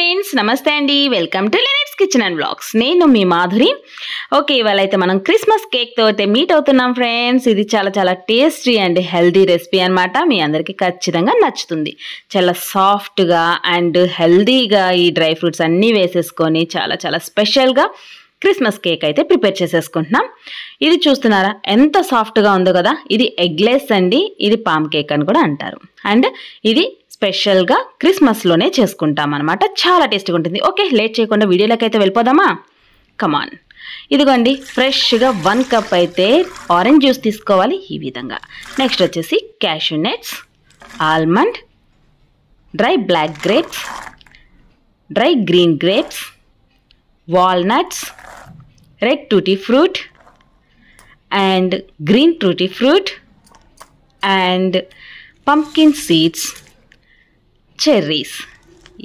Friends నమస్తే అండి welcome to Lenit's kitchen and vlogs నేను మీ మాధురి ఓకే ఇవాళ అయితే మనం క్రిస్మస్ కేక్ తోటే మీట్ అవుతున్నాం ఫ్రెండ్స్ ఇది చాలా టేస్టీ అండ్ హెల్దీ రెసిపీ అన్నమాట మీ అందరికీ ఖచ్చితంగా నచ్చుతుంది చాలా సాఫ్ట్ గా అండ్ హెల్దీగా ఈ డ్రై ఫ్రూట్స్ అన్నీ వేసేసుకొని చాలా స్పెషల్ గా క్రిస్మస్ కేక్ అయితే ప్రిపేర్ చేసేసుకుంటున్నాం ఇది చూస్తున్నారా ఎంత సాఫ్ట్ గా ఉందో కదా ఇది ఎగ్లెస్ అండి ఇది పామ్ కేక్ అని కూడా అంటారు అండ్ ఇది స్పెషల్ గా క్రిస్మస్ లోనే చేసుకుంటాం అన్నమాట చాలా టేస్టీగా ఉంటుంది ఓకే లేట్ చేయకుండా వీడియోలోకి అయితే వెళ్ళిపోదామా కమాన్ ఇదిగోండి ఫ్రెష్ గా 1 కప్ అయితే ఆరెంజ్ జ్యూస్ తీసుకోవాలి ఈ విధంగా నెక్స్ట్ వచ్చేసి cashew nuts almond dry black grapes dry green grapes walnuts red tutti frutti and green tutti frutti and pumpkin seeds cherries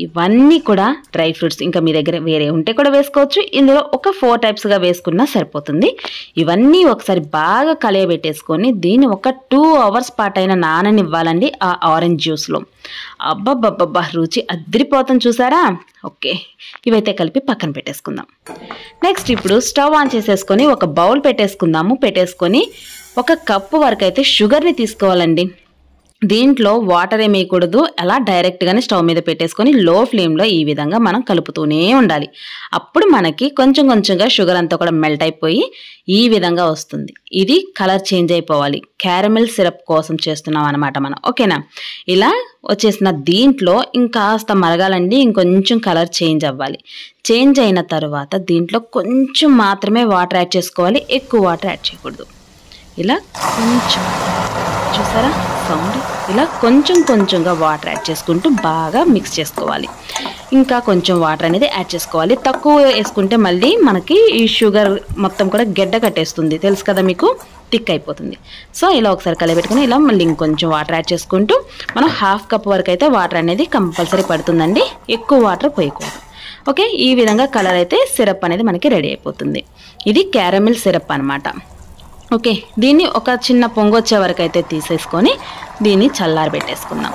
ఇవన్నీ కూడా డ్రై ఫ్రూట్స్ ఇంకా మీ దగ్గర వేరే ఉంటే కూడా వేసుకోవచ్చు ఇందులో ఒక 4 టైప్స్గా వేసుకున్నా సరిపోతుంది ఇవన్నీ ఒకసారి బాగా కలియబెట్టేసుకొని దీన్ని ఒక 2 అవర్స్ పాటు అయినా నాననివ్వాలండి ఆ ఆరెంజ్ జ్యూస్లో అబ్బబ్బబ్బబ్బా రుచి అదిరిపోతుంది చూసారా ఓకే ఇవైతే కలిపి పక్కన పెట్టేసుకుందాం నెక్స్ట్ ఇప్పుడు స్టవ్ ఆన్ చేసేసుకొని ఒక బౌల్ పెట్టేసుకొని 1 కప్పు వరకు అయితే షుగర్ని తీసుకోవాలండి దీంట్లో వాటర్ ఏమి వేయకూడదు అలా డైరెక్ట్గానే స్టవ్ మీద పెట్టేసుకొని లో ఫ్లేమ్లో ఈ విధంగా మనం కలుపుతూనే ఉండాలి అప్పుడు మనకి కొంచెంగా షుగర్ అంతా కూడా మెల్ట్ అయిపోయి ఈ విధంగా వస్తుంది ఇది కలర్ చేంజ్ అయిపోవాలి క్యారమెల్ సిరప్ కోసం చేస్తున్నాం అనమాట మనం ఓకేనా ఇలా వచ్చేసిన దీంట్లో ఇంకాస్త మరగాలండి ఇంకొంచెం కలర్ చేంజ్ అవ్వాలి చేంజ్ అయిన తర్వాత దీంట్లో కొంచెం మాత్రమే వాటర్ యాడ్ చేసుకోవాలి ఎక్కువ వాటర్ యాడ్ చేయకూడదు ఇలా కొంచెం చూసారా సౌండ్ ఇలా కొంచెంగా వాటర్ యాడ్ చేసుకుంటూ బాగా మిక్స్ చేసుకోవాలి ఇంకా కొంచెం వాటర్ అనేది యాడ్ చేసుకోవాలి తక్కువ వేసుకుంటే మళ్ళీ మనకి ఈ షుగర్ మొత్తం కూడా గెడ్డ కట్టేస్తుంది తెలుసు కదా మీకు థిక్ అయిపోతుంది సో ఇలా ఒకసారి కలిపెట్టుకుని ఇలా మళ్ళీ ఇంకొంచెం వాటర్ యాడ్ చేసుకుంటూ మనం 1/2 కప్ వరకు అయితే వాటర్ అనేది కంపల్సరీ పడుతుందండి ఎక్కువ వాటర్ పోయకూడదు ఓకే ఈ విధంగా కలర్ అయితే సిరప్ అనేది మనకి రెడీ అయిపోతుంది ఇది క్యారమెల్ సిరప్ అనమాట ఓకే దీన్ని ఒక చిన్న పొంగు వచ్చే వరకు అయితే తీసేసుకొని దీన్ని చల్లారబెట్టేసుకుందాం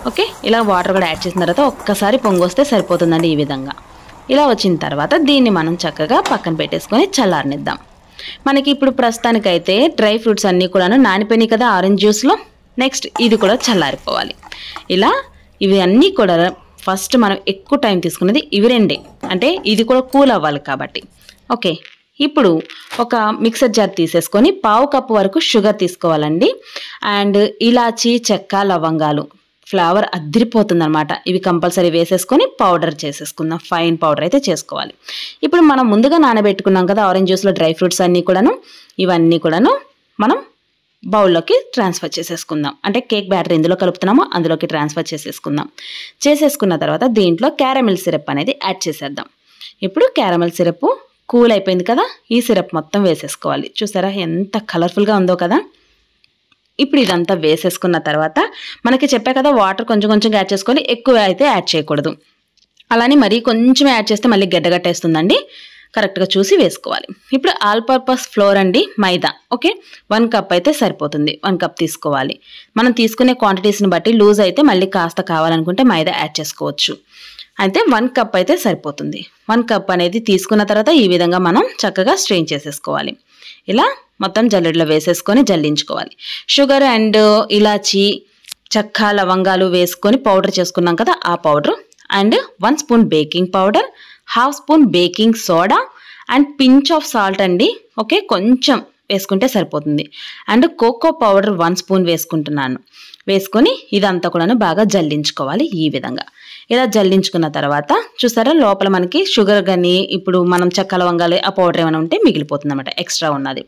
ఓకే ఇలా వాటర్ కూడా యాడ్ చేసిన తర్వాత ఒక్కసారి పొంగు వస్తే సరిపోతుందండి ఈ విధంగా ఇలా వచ్చిన తర్వాత దీన్ని మనం చక్కగా పక్కన పెట్టేసుకొని చల్లారనిద్దాం మనకి ఇప్పుడు ప్రస్తుతానికైతే డ్రై ఫ్రూట్స్ అన్నీ కూడా నానిపోయినాయి కదా ఆరెంజ్ జ్యూస్లో నెక్స్ట్ ఇది కూడా చల్లారిపోవాలి ఇలా ఇవి అన్నీ కూడా ఫస్ట్ మనం ఎక్కువ టైం తీసుకునేది ఇవి రెండే అంటే ఇది కూడా కూల్ అవ్వాలి కాబట్టి ఓకే ఇప్పుడు ఒక మిక్సర్ జార్ తీసేసుకొని 1/2 కప్పు వరకు షుగర్ తీసుకోవాలండి అండ్ ఇలాచీ చెక్క లవంగాలు ఫ్లేవర్ అదిరిపోతుంది అనమాట ఇవి కంపల్సరీ వేసేసుకొని పౌడర్ చేసేసుకుందాం ఫైన్ పౌడర్ అయితే చేసుకోవాలి ఇప్పుడు మనం ముందుగా నానబెట్టుకున్నాం కదా ఆరెంజ్ జ్యూస్లో డ్రై ఫ్రూట్స్ అన్నీ కూడాను ఇవన్నీ కూడాను మనం బౌల్లోకి ట్రాన్స్ఫర్ చేసేసుకుందాం అంటే కేక్ బ్యాటర్ ఎందులో కలుపుతున్నామో అందులోకి ట్రాన్స్ఫర్ చేసేసుకున్న తర్వాత దీంట్లో క్యారమెల్ సిరప్ అనేది యాడ్ చేసేద్దాం ఇప్పుడు క్యారమెల్ సిరప్ కూల్ అయిపోయింది కదా ఈ సిరప్ మొత్తం వేసేసుకోవాలి చూసారా ఎంత కలర్ఫుల్గా ఉందో కదా ఇప్పుడు ఇదంతా వేసేసుకున్న తర్వాత మనకి చెప్పా కదా వాటర్ కొంచెం యాడ్ చేసుకోవాలి ఎక్కువ అయితే యాడ్ చేయకూడదు అలానే మరీ కొంచెం యాడ్ చేస్తే మళ్ళీ గడ్డగట్టేస్తుందండి కరెక్ట్గా చూసి వేసుకోవాలి ఇప్పుడు ఆల్ పర్పస్ ఫ్లోర్ అండి మైదా ఓకే 1 కప్ అయితే సరిపోతుంది 1 కప్ తీసుకోవాలి మనం తీసుకునే క్వాంటిటీస్ని బట్టి లూజ్ అయితే మళ్ళీ కాస్త కావాలనుకుంటే మైదా యాడ్ చేసుకోవచ్చు అయితే 1 కప్ అయితే సరిపోతుంది 1 కప్ అనేది తీసుకున్న తర్వాత ఈ విధంగా మనం చక్కగా స్ట్రెయిన్ చేసేసుకోవాలి ఇలా మొత్తం జల్లెడలో వేసేసుకొని జల్లించుకోవాలి షుగర్ అండ్ ఇలాచీ చెక్క లవంగాలు వేసుకొని పౌడర్ చేసుకున్నాం కదా ఆ powder and 1 spoon baking powder 1/2 spoon baking soda and pinch of salt అండి ఓకే కొంచెం వేసుకుంటే సరిపోతుంది అండ్ కోకో పౌడర్ 1 స్పూన్ వేసుకొని ఇదంతా కూడా బాగా జల్లించుకోవాలి ఈ విధంగా ఇలా జల్లించుకున్న తర్వాత చూసారా లోపల మనకి షుగర్ కానీ ఇప్పుడు మనం చెక్క లవంగాలు ఆ పౌడర్ ఏమైనా ఉంటే మిగిలిపోతుంది అనమాట ఎక్స్ట్రా ఉన్నది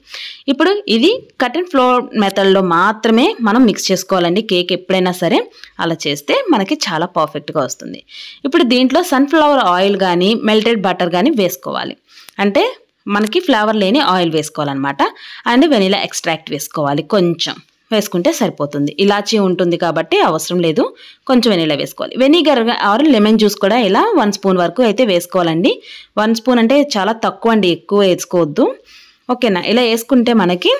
ఇప్పుడు ఇది కట్ అండ్ ఫ్లోర్ మెథడ్లో మాత్రమే మనం మిక్స్ చేసుకోవాలండి కేక్ ఎప్పుడైనా సరే అలా చేస్తే మనకి చాలా పర్ఫెక్ట్గా వస్తుంది ఇప్పుడు దీంట్లో సన్ఫ్లవర్ ఆయిల్ కానీ మెల్టెడ్ బటర్ కానీ వేసుకోవాలి అంటే మనకి ఫ్లేవర్ లేని ఆయిల్ వేసుకోవాలన్నమాట అండ్ వెనిలా ఎక్స్ట్రాక్ట్ వేసుకోవాలి కొంచెం వేసుకుంటే సరిపోతుంది ఇలాచీ ఉంటుంది కాబట్టి అవసరం లేదు కొంచెం వెనిలా వేసుకోవాలి వెనిగర్ ఆర్ లెమన్ జ్యూస్ కూడా ఇలా 1 స్పూన్ వరకు అయితే వేసుకోవాలండి 1 స్పూన్ అంటే చాలా తక్కువ అండి ఎక్కువ వేసుకోవద్దు ఓకేనా ఇలా వేసుకుంటే మనకి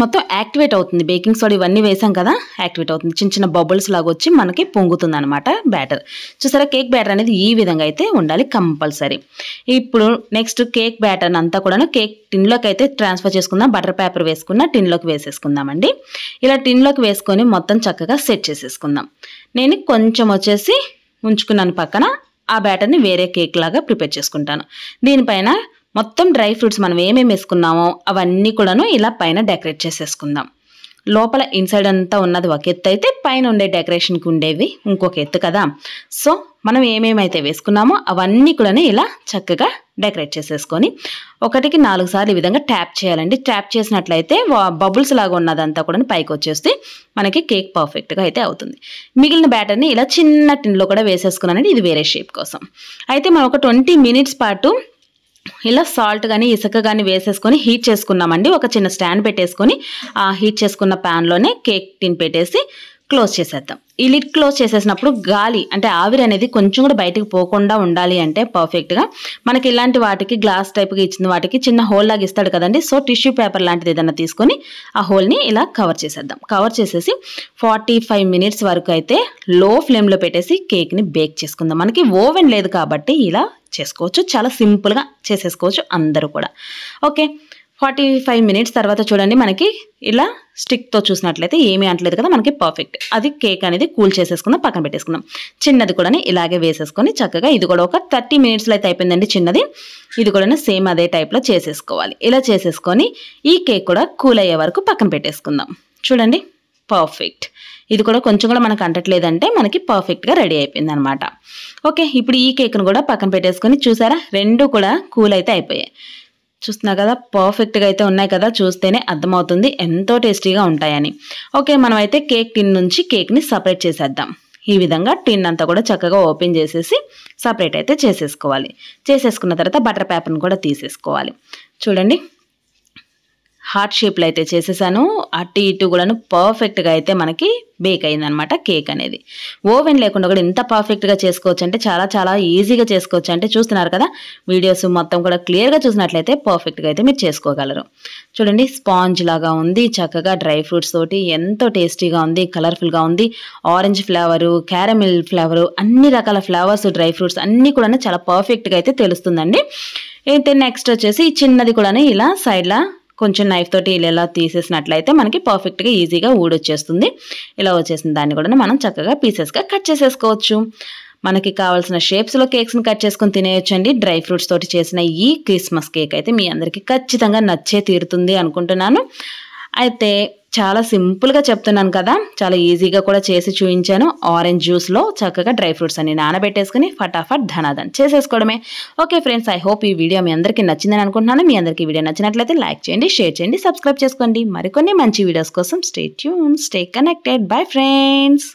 మొత్తం యాక్టివేట్ అవుతుంది. బేకింగ్ సోడా ఇవన్నీ వేసాం కదా, యాక్టివేట్ అవుతుంది. చిన్న చిన్న బబుల్స్ లాగా వచ్చి మనకి పొంగుతుంది అనమాట బ్యాటర్. చూసారా, కేక్ బ్యాటర్ అనేది ఈ విధంగా అయితే ఉండాలి కంపల్సరీ. ఇప్పుడు నెక్స్ట్ కేక్ బ్యాటర్ అంతా కూడాను కేక్ టిన్లోకి అయితే ట్రాన్స్ఫర్ చేసుకుందాం. బటర్ పేపర్ వేసుకున్న టిన్లోకి వేసేసుకుందామండి. ఇలా టిన్లోకి వేసుకొని మొత్తం చక్కగా సెట్ చేసేసుకుందాం. నేను కొంచెం వచ్చేసి ఉంచుకున్నాను పక్కన. ఆ బ్యాటర్ని వేరే కేక్ లాగా ప్రిపేర్ చేసుకుంటాను. దీనిపైన మొత్తం డ్రై ఫ్రూట్స్ మనం ఏమేమి వేసుకున్నామో అవన్నీ కూడాను ఇలా పైన డెకరేట్ చేసేసుకుందాం. లోపల ఇన్సైడ్ అంతా ఉన్నది ఒక ఎత్తు అయితే, పైన ఉండే డెకరేషన్కి ఉండేవి ఇంకొక ఎత్తు కదా. సో మనం ఏమేమైతే వేసుకున్నామో అవన్నీ కూడా ఇలా చక్కగా డెకరేట్ చేసేసుకొని 1కి 4 సార్లు ఈ విధంగా ట్యాప్ చేయాలండి. ట్యాప్ చేసినట్లయితే బబుల్స్ లాగా ఉన్నదంతా కూడా పైకి వచ్చేస్తే మనకి కేక్ పర్ఫెక్ట్గా అయితే అవుతుంది. మిగిలిన బ్యాటర్ని ఇలా చిన్న టిన్లో కూడా వేసేసుకున్నానండి. ఇది వేరే షేప్ కోసం. అయితే మనం ఒక 20 మినిట్స్ పాటు ఇలా సాల్ట్ కానీ ఇసుక కానీ వేసేసుకొని హీట్ చేసుకున్నామండి. ఒక చిన్న స్టాండ్ పెట్టేసుకొని ఆ హీట్ చేసుకున్న ప్యాన్లోనే కేక్ టిన్ పెట్టేసి క్లోజ్ చేసేద్దాం. ఈ లిడ్ క్లోజ్ చేసేసినప్పుడు గాలి అంటే ఆవిరి అనేది కొంచెం కూడా బయటకు పోకుండా ఉండాలి అంటే పర్ఫెక్ట్గా మనకి ఇలాంటి వాటికి గ్లాస్ టైప్గా ఇచ్చిన వాటికి చిన్న హోల్ లాగా ఇస్తాడు కదండి. సో టిష్యూ పేపర్ లాంటిది ఏదైనా తీసుకొని ఆ హోల్ని ఇలా కవర్ చేసేద్దాం. కవర్ చేసేసి 45 మినిట్స్ వరకు అయితే లో ఫ్లేమ్లో పెట్టేసి కేక్ని బేక్ చేసుకుందాం. మనకి ఓవెన్ లేదు కాబట్టి ఇలా చేసుకోవచ్చు. చాలా సింపుల్గా చేసేసుకోవచ్చు అందరూ కూడా. ఓకే, 45 మినిట్స్ తర్వాత చూడండి, మనకి ఇలా స్టిక్తో చూసినట్లయితే ఏమీ అంటలేదు కదా, మనకి పర్ఫెక్ట్. అది కేక్ అనేది కూల్ చేసేసుకుందాం, పక్కన పెట్టేసుకుందాం. చిన్నది కూడా ఇలాగే వేసేసుకొని చక్కగా ఇది కూడా ఒక 30 మినిట్స్లో అయితే అయిపోయిందండి చిన్నది. ఇది కూడా సేమ్ అదే టైప్లో చేసేసుకోవాలి. ఇలా చేసేసుకొని ఈ కేక్ కూడా కూల్ అయ్యే వరకు పక్కన పెట్టేసుకుందాం. చూడండి, పర్ఫెక్ట్. ఇది కూడా కొంచెం కూడా మనకు అంటట్లేదంటే మనకి పర్ఫెక్ట్గా రెడీ అయిపోయింది అనమాట. ఓకే, ఇప్పుడు ఈ కేక్ను కూడా పక్కన పెట్టేసుకొని చూసారా, రెండు కూడా కూల్ అయితే అయిపోయాయి. చూస్తున్నా కదా, పర్ఫెక్ట్గా అయితే ఉన్నాయి కదా, చూస్తేనే అర్థమవుతుంది ఎంతో టేస్టీగా ఉంటాయని. ఓకే, మనమైతే కేక్ టిన్ నుంచి కేక్ని సపరేట్ చేసేద్దాం. ఈ విధంగా టిన్ అంతా కూడా చక్కగా ఓపెన్ చేసేసి సపరేట్ అయితే చేసేసుకోవాలి. చేసేసుకున్న తర్వాత బటర్ పేపర్ని కూడా తీసేసుకోవాలి. చూడండి, హార్ట్ షేప్లో అయితే చేసేసాను. అటు ఇటు కూడాను పర్ఫెక్ట్గా అయితే మనకి బేక్ అయిందనమాట కేక్ అనేది. ఓవెన్ లేకుండా కూడా ఎంత పర్ఫెక్ట్గా చేసుకోవచ్చు అంటే చాలా చాలా ఈజీగా చేసుకోవచ్చు. అంటే చూస్తున్నారు కదా, వీడియోస్ మొత్తం కూడా క్లియర్గా చూసినట్లయితే పర్ఫెక్ట్గా అయితే మీరు చేసుకోగలరు. చూడండి, స్పాంజ్ లాగా ఉంది, చక్కగా డ్రై ఫ్రూట్స్ తోటి ఎంతో టేస్టీగా ఉంది, కలర్ఫుల్గా ఉంది. ఆరెంజ్ ఫ్లేవరు, క్యారమిల్ ఫ్లేవరు, అన్ని రకాల ఫ్లేవర్స్, డ్రై ఫ్రూట్స్ అన్నీ కూడా చాలా పర్ఫెక్ట్గా అయితే తెలుస్తుందండి. అయితే నెక్స్ట్ వచ్చేసి చిన్నది కూడా ఇలా సైడ్లా కొంచెం నైఫ్ తోటి ఇలా తీసేసినట్లయితే మనకి పర్ఫెక్ట్గా ఈజీగా ఊడొచ్చేస్తుంది. ఇలా వచ్చేసిన దాన్ని కూడా మనం చక్కగా పీసెస్గా కట్ చేసేసుకోవచ్చు. మనకి కావాల్సిన షేప్స్లో కేక్స్ని కట్ చేసుకొని తినేయొచ్చండి. డ్రై ఫ్రూట్స్ తోటి చేసిన ఈ క్రిస్మస్ కేక్ అయితే మీ అందరికీ ఖచ్చితంగా నచ్చే తీరుతుంది అనుకుంటున్నాను. అయితే చాలా సింపుల్గా చెప్తున్నాను కదా, చాలా ఈజీగా కూడా చేసి చూపించాను. ఆరెంజ్ జ్యూస్లో చక్కగా డ్రై ఫ్రూట్స్ అన్ని నానబెట్టేసుకుని ఫటాఫట్ ధనాధన్ చేసేసుకోవడమే. ఓకే ఫ్రెండ్స్, ఐ హోప్ ఈ వీడియో మీ అందరికీ నచ్చిందని అనుకుంటున్నాను. మీ అందరికీ వీడియో నచ్చినట్లయితే లైక్ చేయండి, షేర్ చేయండి, సబ్స్క్రైబ్ చేసుకోండి. మరికొన్ని మంచి వీడియోస్ కోసం stay tune, stay connected. Bye friends.